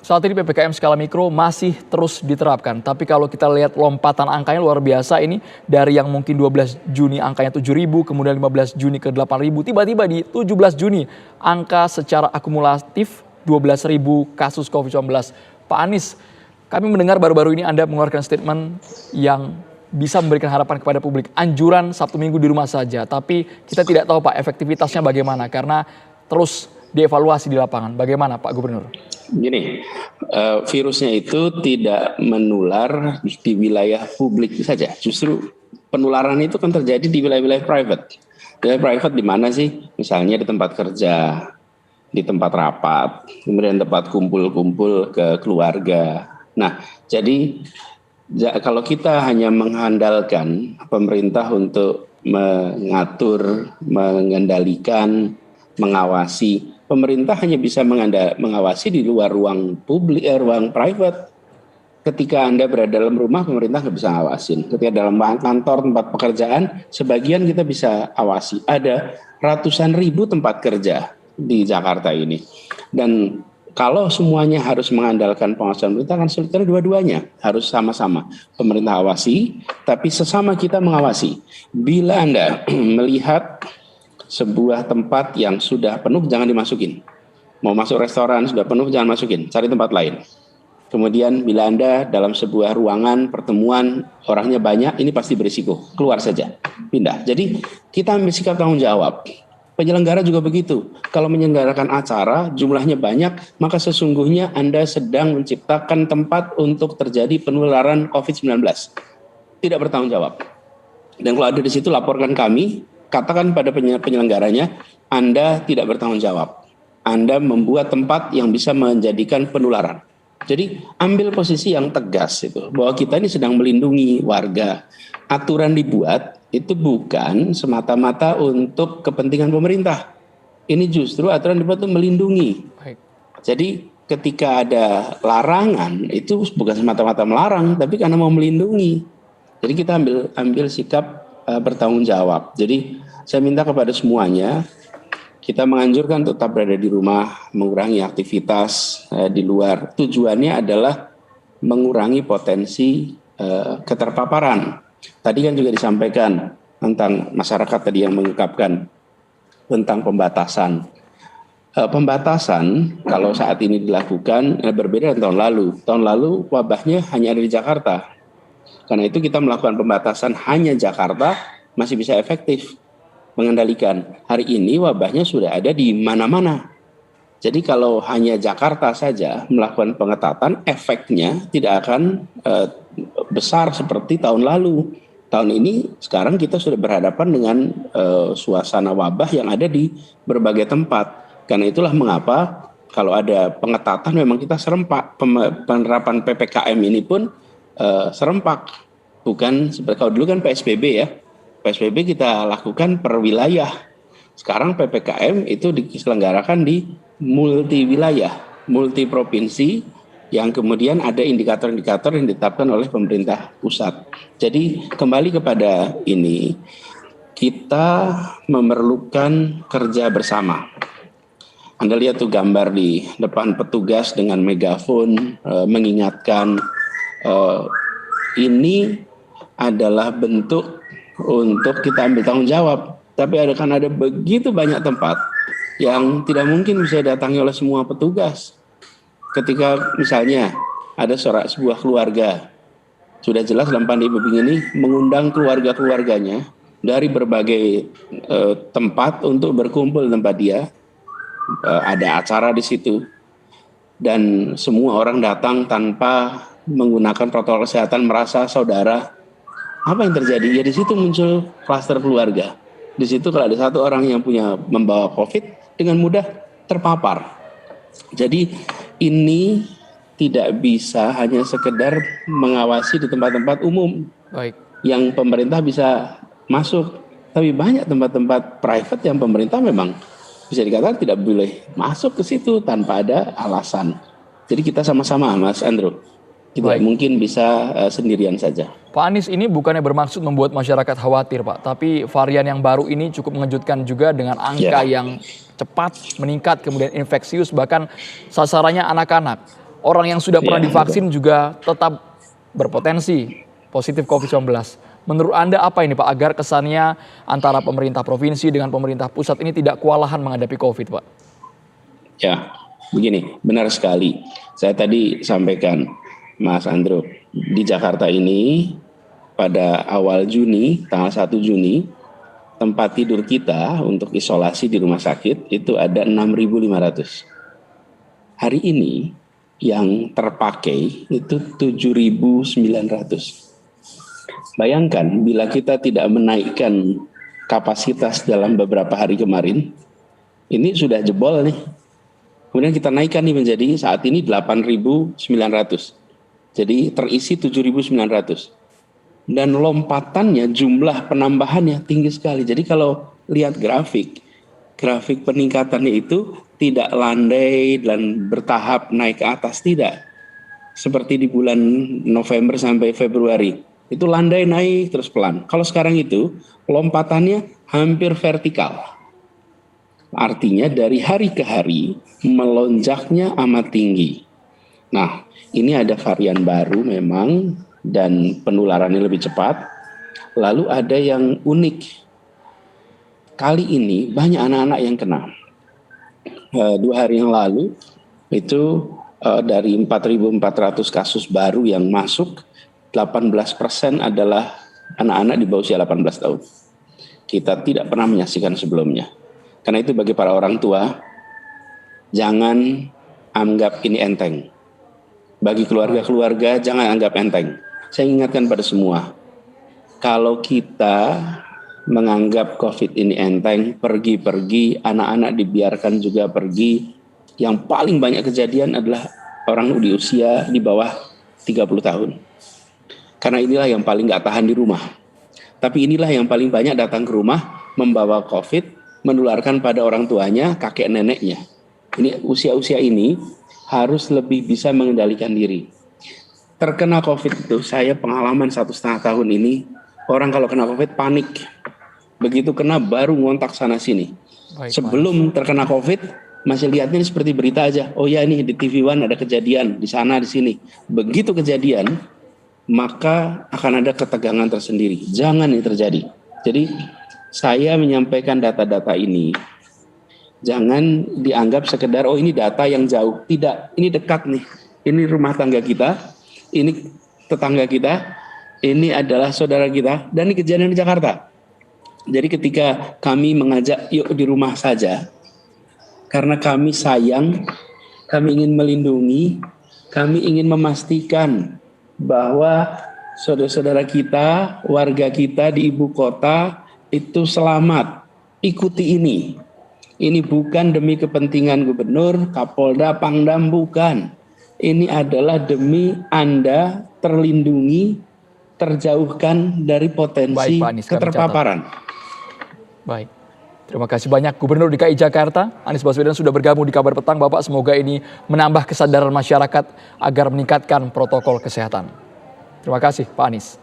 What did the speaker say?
Saat ini PPKM skala mikro masih terus diterapkan. Tapi kalau kita lihat lompatan angkanya luar biasa ini. Dari yang mungkin 12 Juni angkanya 7.000, kemudian 15 Juni ke 8.000. Tiba-tiba di 17 Juni angka secara akumulatif 12.000 kasus COVID-19. Pak Anies, kami mendengar baru-baru ini Anda mengeluarkan statement yang bisa memberikan harapan kepada publik. Anjuran Sabtu Minggu di rumah saja. Tapi kita tidak tahu Pak efektivitasnya bagaimana. Karena terus dievaluasi di lapangan. Bagaimana Pak Gubernur? Gini, virusnya itu tidak menular di wilayah publik saja. Justru penularan itu kan terjadi di wilayah-wilayah private. Wilayah private di mana sih? Misalnya di tempat kerja, di tempat rapat, kemudian tempat kumpul-kumpul ke keluarga. Nah, jadi kalau kita hanya mengandalkan pemerintah untuk mengatur, mengendalikan, mengawasi, pemerintah hanya bisa mengawasi di luar ruang publik, ruang private. Ketika Anda berada dalam rumah, pemerintah nggak bisa ngawasin. Ketika dalam kantor, tempat pekerjaan, sebagian kita bisa awasi. Ada ratusan ribu tempat kerja di Jakarta ini. Dan kalau semuanya harus mengandalkan pengawasan pemerintah, kan sulit, karena dua-duanya harus sama-sama. Pemerintah awasi, tapi sesama kita mengawasi. Bila Anda melihat sebuah tempat yang sudah penuh, jangan dimasukin. Mau masuk restoran sudah penuh, jangan masukin, cari tempat lain. Kemudian bila Anda dalam sebuah ruangan pertemuan orangnya banyak, ini pasti berisiko, keluar saja, pindah. Jadi kita ambil sikap tanggung jawab. Penyelenggara juga begitu. Kalau menyelenggarakan acara jumlahnya banyak, maka sesungguhnya Anda sedang menciptakan tempat untuk terjadi penularan COVID-19. Tidak bertanggung jawab. Dan kalau ada di situ, laporkan kami. Katakan pada penyelenggaranya, Anda tidak bertanggung jawab. Anda membuat tempat yang bisa menjadikan penularan. Jadi ambil posisi yang tegas itu, bahwa kita ini sedang melindungi warga. Aturan dibuat itu bukan semata-mata untuk kepentingan pemerintah. Ini justru aturan dibuat untuk melindungi. Jadi ketika ada larangan, itu bukan semata-mata melarang, tapi karena mau melindungi. Jadi kita ambil sikap bertanggung jawab. Jadi saya minta kepada semuanya, kita menganjurkan tetap berada di rumah, mengurangi aktivitas di luar. Tujuannya adalah mengurangi potensi keterpaparan. Tadi kan juga disampaikan tentang masyarakat tadi yang mengungkapkan tentang pembatasan. Pembatasan kalau saat ini dilakukan berbeda dengan tahun lalu. Tahun lalu wabahnya hanya ada di Jakarta. Karena itu kita melakukan pembatasan hanya Jakarta masih bisa efektif mengendalikan. Hari ini wabahnya sudah ada di mana-mana. Jadi kalau hanya Jakarta saja melakukan pengetatan, efeknya tidak akan besar seperti tahun lalu. Tahun ini sekarang kita sudah berhadapan dengan suasana wabah yang ada di berbagai tempat. Karena itulah mengapa kalau ada pengetatan memang kita serempak. Penerapan PPKM ini pun serempak, bukan seperti kalau dulu kan PSBB ya. PSBB kita lakukan per wilayah. Sekarang PPKM itu diselenggarakan di multi wilayah, multi provinsi, yang kemudian ada indikator-indikator yang ditetapkan oleh pemerintah pusat. Jadi kembali kepada ini, kita memerlukan kerja bersama. Anda lihat tuh gambar di depan petugas dengan megafon mengingatkan. Ini adalah bentuk untuk kita ambil tanggung jawab. Tapi kan ada begitu banyak tempat yang tidak mungkin bisa datangi oleh semua petugas. Ketika misalnya ada sebuah keluarga, sudah jelas dalam pandemi begini mengundang keluarga-keluarganya dari berbagai tempat untuk berkumpul di tempat dia. Ada acara di situ dan semua orang datang tanpa menggunakan protokol kesehatan, merasa saudara. Apa yang terjadi? Ya di situ muncul klaster keluarga. Di situ kalau ada satu orang yang membawa COVID, dengan mudah terpapar. Jadi ini tidak bisa hanya sekedar mengawasi di tempat-tempat umum. Baik. Yang pemerintah bisa masuk. Tapi banyak tempat-tempat private yang pemerintah memang bisa dikatakan tidak boleh masuk ke situ tanpa ada alasan. Jadi kita sama-sama, Mas Andrew. Tidak mungkin bisa sendirian saja. Pak Anies, ini bukannya bermaksud membuat masyarakat khawatir, Pak. Tapi varian yang baru ini cukup mengejutkan juga dengan angka yang cepat meningkat, kemudian infeksius, bahkan sasarannya anak-anak. orang yang sudah pernah Iya, divaksin juga tetap berpotensi positif COVID-19. Menurut Anda apa ini Pak, agar kesannya antara pemerintah provinsi dengan pemerintah pusat ini tidak kewalahan menghadapi COVID, Pak? Ya, begini, benar sekali. Saya tadi sampaikan, Mas Andro, di Jakarta ini pada awal Juni, tanggal 1 Juni, tempat tidur kita untuk isolasi di rumah sakit itu ada 6.500. Hari ini yang terpakai itu 7.900. Bayangkan bila kita tidak menaikkan kapasitas dalam beberapa hari kemarin, ini sudah jebol nih. Kemudian kita naikkan nih menjadi saat ini 8.900. Jadi terisi 7.900. Dan lompatannya, jumlah penambahannya tinggi sekali. Jadi kalau lihat grafik peningkatannya itu tidak landai dan bertahap naik ke atas, tidak. Seperti di bulan November sampai Februari. Itu landai naik terus pelan. Kalau sekarang itu lompatannya hampir vertikal. Artinya dari hari ke hari melonjaknya amat tinggi. Nah, ini ada varian baru memang dan penularannya lebih cepat. Lalu ada yang unik. Kali ini banyak anak-anak yang kena. 2 hari yang lalu itu dari 4.400 kasus baru yang masuk, 18% adalah anak-anak di bawah usia 18 tahun. Kita tidak pernah menyaksikan sebelumnya. Karena itu bagi para orang tua, jangan anggap ini enteng. Bagi keluarga-keluarga, jangan anggap enteng. Saya ingatkan pada semua, kalau kita menganggap COVID ini enteng, pergi-pergi, anak-anak dibiarkan juga pergi, yang paling banyak kejadian adalah orang di usia di bawah 30 tahun. Karena inilah yang paling gak tahan di rumah. Tapi inilah yang paling banyak datang ke rumah, membawa COVID, menularkan pada orang tuanya, kakek neneknya. Ini usia-usia ini harus lebih bisa mengendalikan diri. Terkena COVID itu, saya pengalaman 1,5 tahun ini, orang kalau kena COVID panik. Begitu kena baru ngontak sana sini. Sebelum terkena COVID, masih lihatnya seperti berita aja. Oh ya, ini di TV One ada kejadian, di sana, di sini. Begitu kejadian, maka akan ada ketegangan tersendiri. Jangan ini terjadi. Jadi saya menyampaikan data-data ini, jangan dianggap sekedar oh ini data yang jauh. Tidak, ini dekat nih. Ini rumah tangga kita, ini tetangga kita, ini adalah saudara kita, dan ini kejadian di Jakarta. Jadi ketika kami mengajak yuk di rumah saja, karena kami sayang, kami ingin melindungi, kami ingin memastikan bahwa saudara-saudara kita, warga kita di ibu kota itu selamat. Ikuti ini. Ini bukan demi kepentingan gubernur, Kapolda, Pangdam, bukan. Ini adalah demi Anda terlindungi, terjauhkan dari potensi keterpaparan. Baik. Terima kasih banyak Gubernur DKI Jakarta, Anies Baswedan sudah bergabung di Kabar Petang. Bapak, semoga ini menambah kesadaran masyarakat agar meningkatkan protokol kesehatan. Terima kasih Pak Anies.